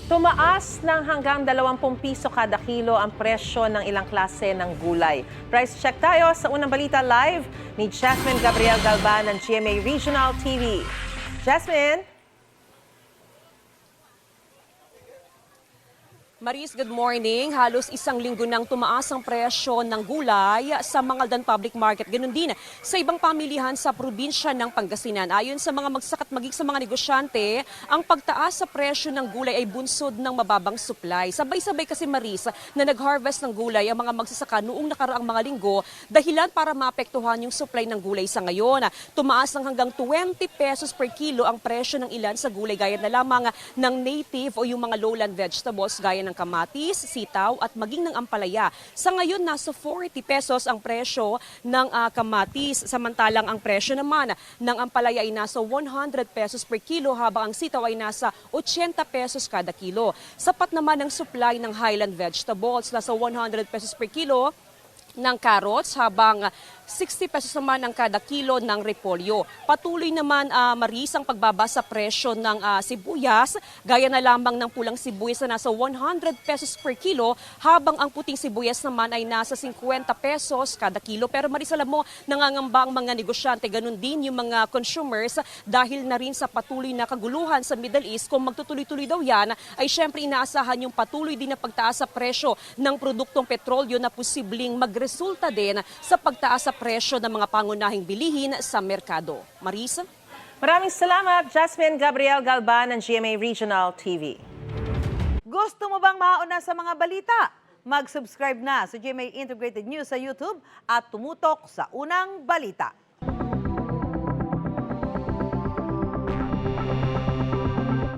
Tumaas ng hanggang 20 piso kada kilo ang presyo ng ilang klase ng gulay. Price check tayo sa unang balita live ni Jasmine Gabriel Galban ng GMA Regional TV. Jasmine? Maris, good morning. Halos isang linggo nang tumaas ang presyo ng gulay sa Mangaldan Public Market. Ganun din sa ibang pamilihan sa probinsya ng Pangasinan. Ayon sa mga magsasaka at maging sa mga negosyante, ang pagtaas sa presyo ng gulay ay bunsod ng mababang supply. Sabay-sabay kasi Maris na nag-harvest ng gulay ang mga magsasaka noong nakaraang mga linggo dahilan para maapektuhan yung supply ng gulay sa ngayon. Tumaas ng hanggang 20 pesos per kilo ang presyo ng ilan sa gulay gaya na lamang ng native o yung mga lowland vegetables gaya ng kamatis, sitaw at maging ng ampalaya. Sa ngayon, nasa 40 pesos ang presyo ng kamatis. Samantalang ang presyo naman ng ampalaya ay nasa 100 pesos per kilo habang ang sitaw ay nasa 80 pesos kada kilo. Sapat naman ang supply ng highland vegetables. Nasa 100 pesos per kilo ng carrots habang 60 pesos naman ang kada kilo ng repolyo. Patuloy naman Maris ang pagbaba sa presyo ng sibuyas, gaya na lamang ng pulang sibuyas na nasa 100 pesos per kilo habang ang puting sibuyas naman ay nasa 50 pesos kada kilo. Pero Maris, alam mo, nangangamba ang mga negosyante, ganun din yung mga consumers dahil na rin sa patuloy na kaguluhan sa Middle East. Kung magtutuloy-tuloy daw yan, ay syempre inaasahan yung patuloy din na pagtaas sa presyo ng produktong petrolyo na posibleng magresulta din sa pagtaas sa presyo ng mga pangunahing bilihin sa merkado. Marisa? Maraming salamat, Jasmine Gabriel Galban ng GMA Regional TV. Gusto mo bang mauna sa mga balita? Mag-subscribe na sa GMA Integrated News sa YouTube at tumutok sa unang balita.